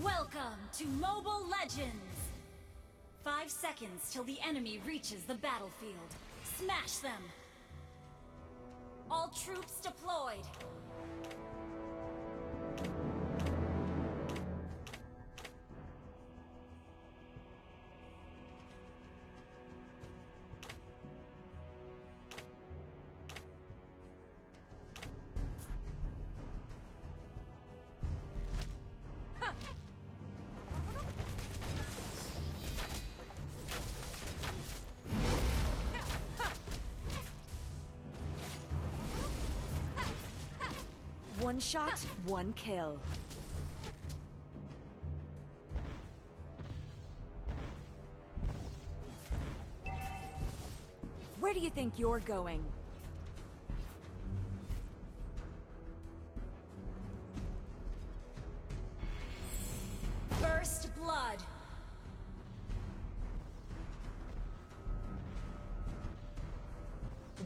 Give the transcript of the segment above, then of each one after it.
Welcome to Mobile Legends! 5 seconds till the enemy reaches the battlefield. Smash them! All troops deployed! One shot, one kill. Where do you think you're going? First blood!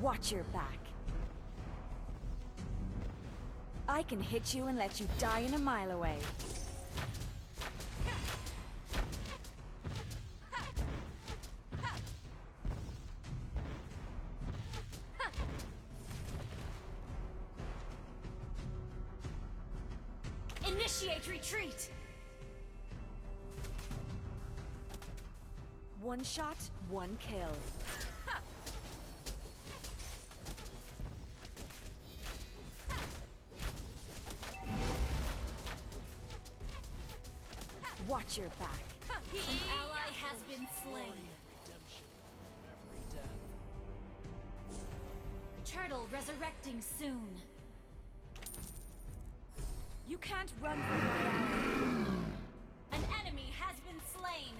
Watch your back. I can hit you and let you die in a mile away. Initiate retreat! One shot, one kill. Watch your back. An ally has been slain. Turtle resurrecting soon. You can't run from my ally. An enemy has been slain.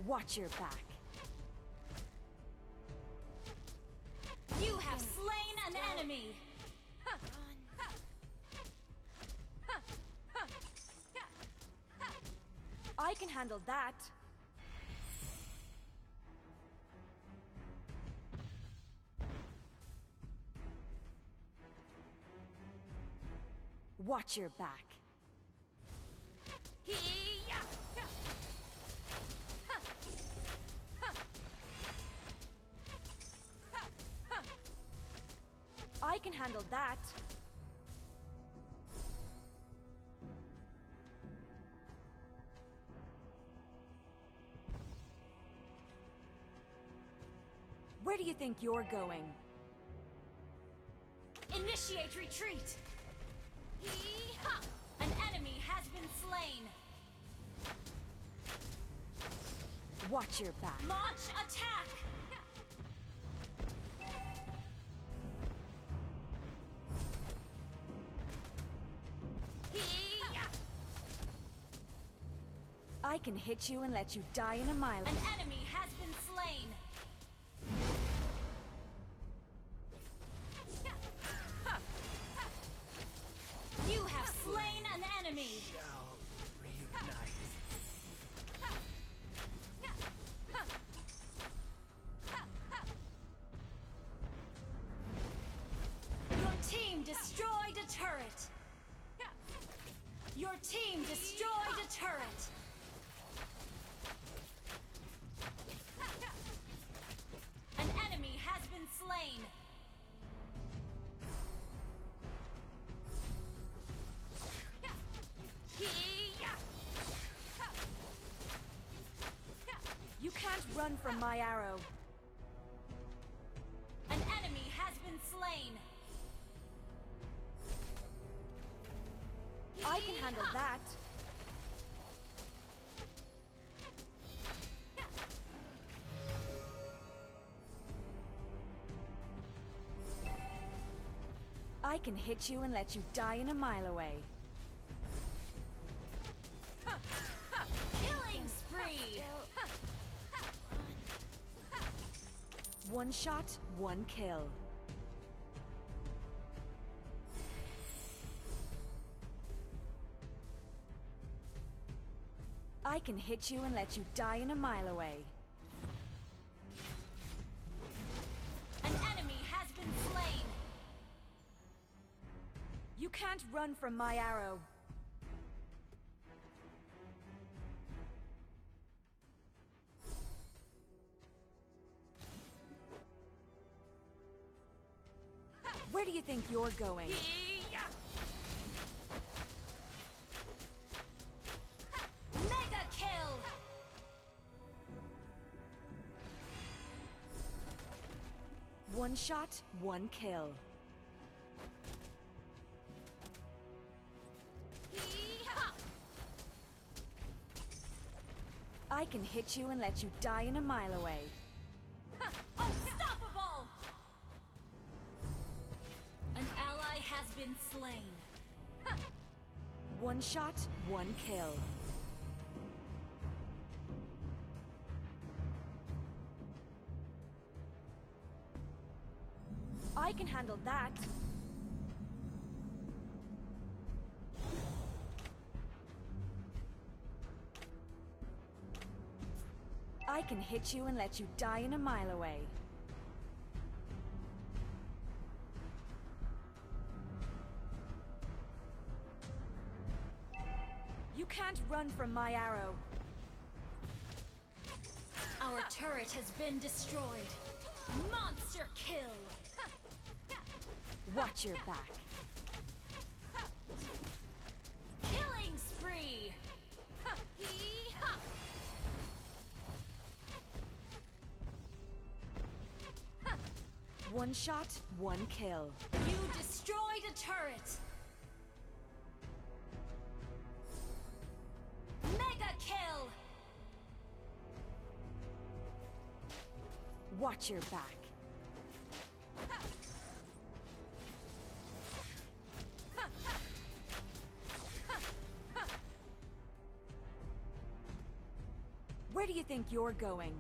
Watch your back. You have slain an enemy. I can handle that. Watch your back. I can handle that. Where do you think you're going? Initiate retreat! An enemy has been slain. Watch your back. Launch attack! I can hit you and let you die in a mile. An enemy has been slain. You have slain an enemy. Your team destroyed a turret. Your team destroyed a turret. An enemy has been slain. You can't run from my arrow. An enemy has been slain. I can handle that. I can hit you and let you die in a mile away. Killing spree. One shot, one kill. I can hit you and let you die in a mile away. An enemy has been slain. You can't run from my arrow. Where do you think you're going? Mega kill! One shot, one kill. I can hit you and let you die in a mile away. Unstoppable! An ally has been slain. One shot, one kill. I can handle that. I can hit you and let you die in a mile away. You can't run from my arrow. Our turret has been destroyed. Monster kill! Watch your back. Killing spree! One shot, one kill. You destroyed a turret! Mega kill! Watch your back. Where do you think you're going?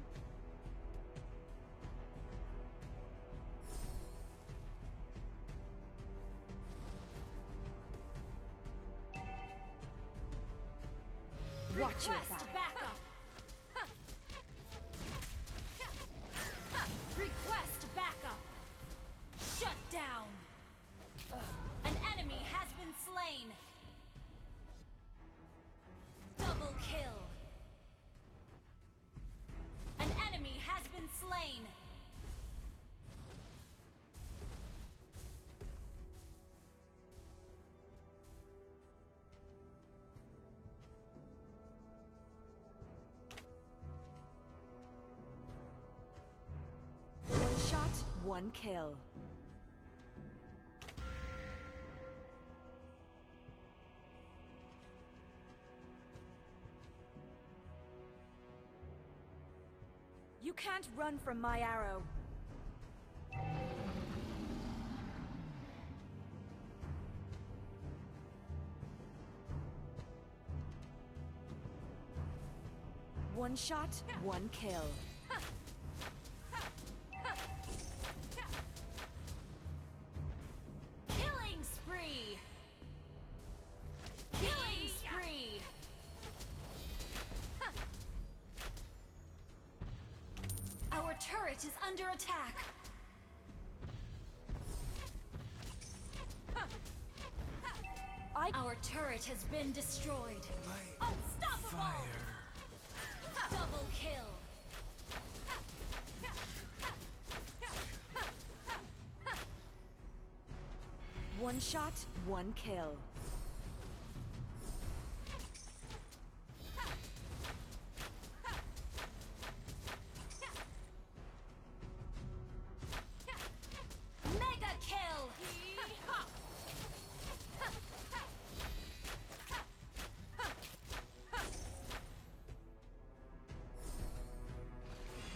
Watch your Request back. backup! Request backup! Shut down! An enemy has been slain! Double kill! An enemy has been slain! One shot, one kill. You can't run from my arrow. One shot, one kill. Killing spree! Killing spree! Our turret is under attack! Our turret has been destroyed! Unstoppable! Double kill! One shot, one kill. Mega kill!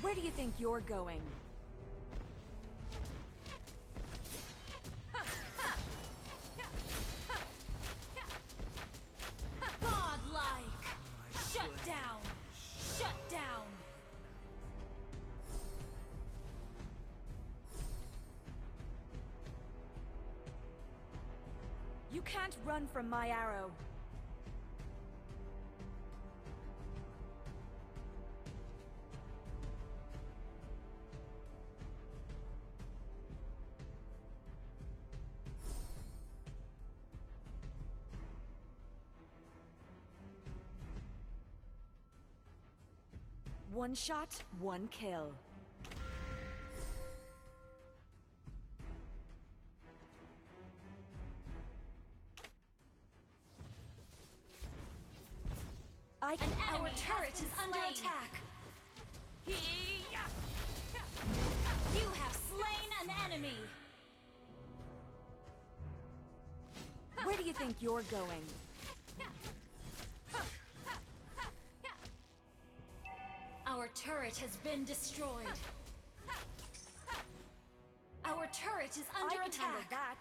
Where do you think you're going? Godlike! Shut down! Shut down! You can't run from my arrow. One shot, one kill. Our turret is under attack. You have slain an enemy. Where do you think you're going? Our turret has been destroyed. Our turret is under I can handle attack. that.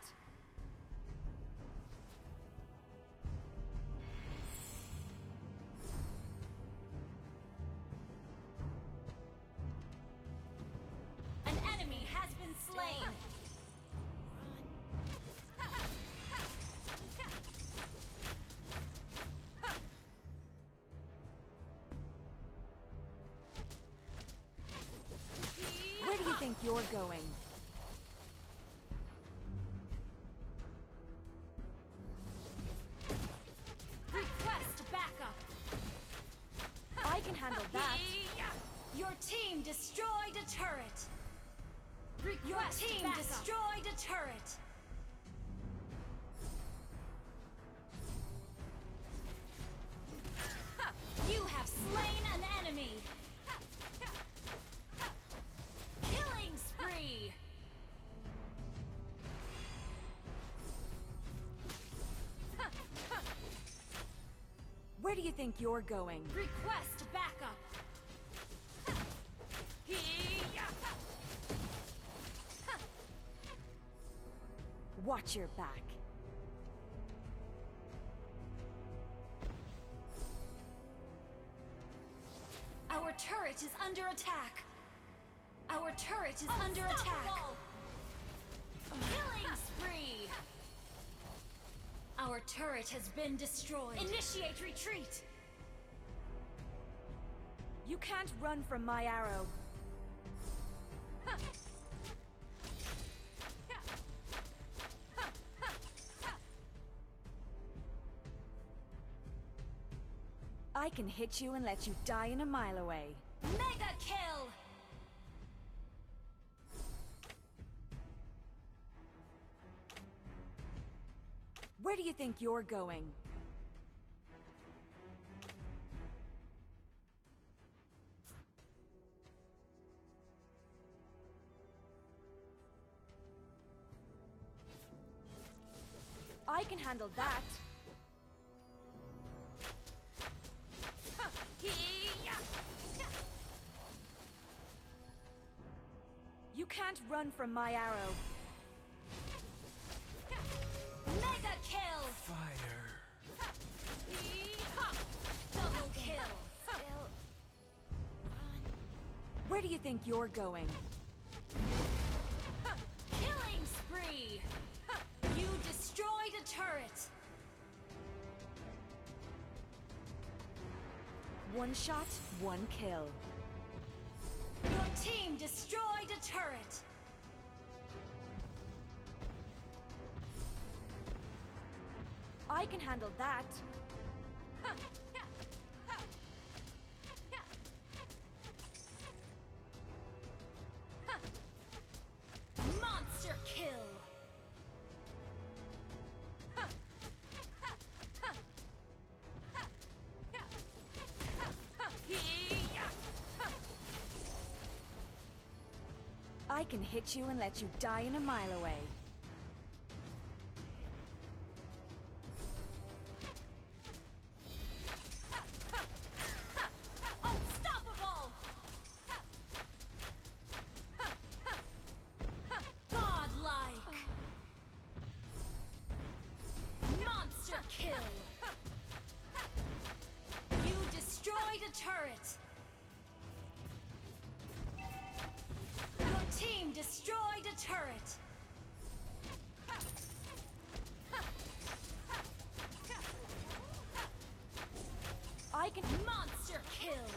An enemy has been slain. Where do you think you're going? Request backup. I can handle that. Your team destroyed a turret. Your team destroyed a turret. You have slain an enemy. Killing spree. Where do you think you're going? Request backup. Watch your back. Our turret is under attack. Our turret is under attack. Killing spree. Our turret has been destroyed. Initiate retreat. You can't run from my arrow. I can hit you and let you die in a mile away. Mega kill. Where do you think you're going? I can handle that. You can't run from my arrow. Mega kill. Fire. Double kill. Where do you think you're going? Killing spree. You destroyed a turret. One shot, one kill. Your team destroyed a turret. I can handle that. Monster kill. I can hit you and let you die in a mile away. Unstoppable. Godlike. Monster kill. You destroyed a turret. Your team destroyed a turret. I can... Monster kill.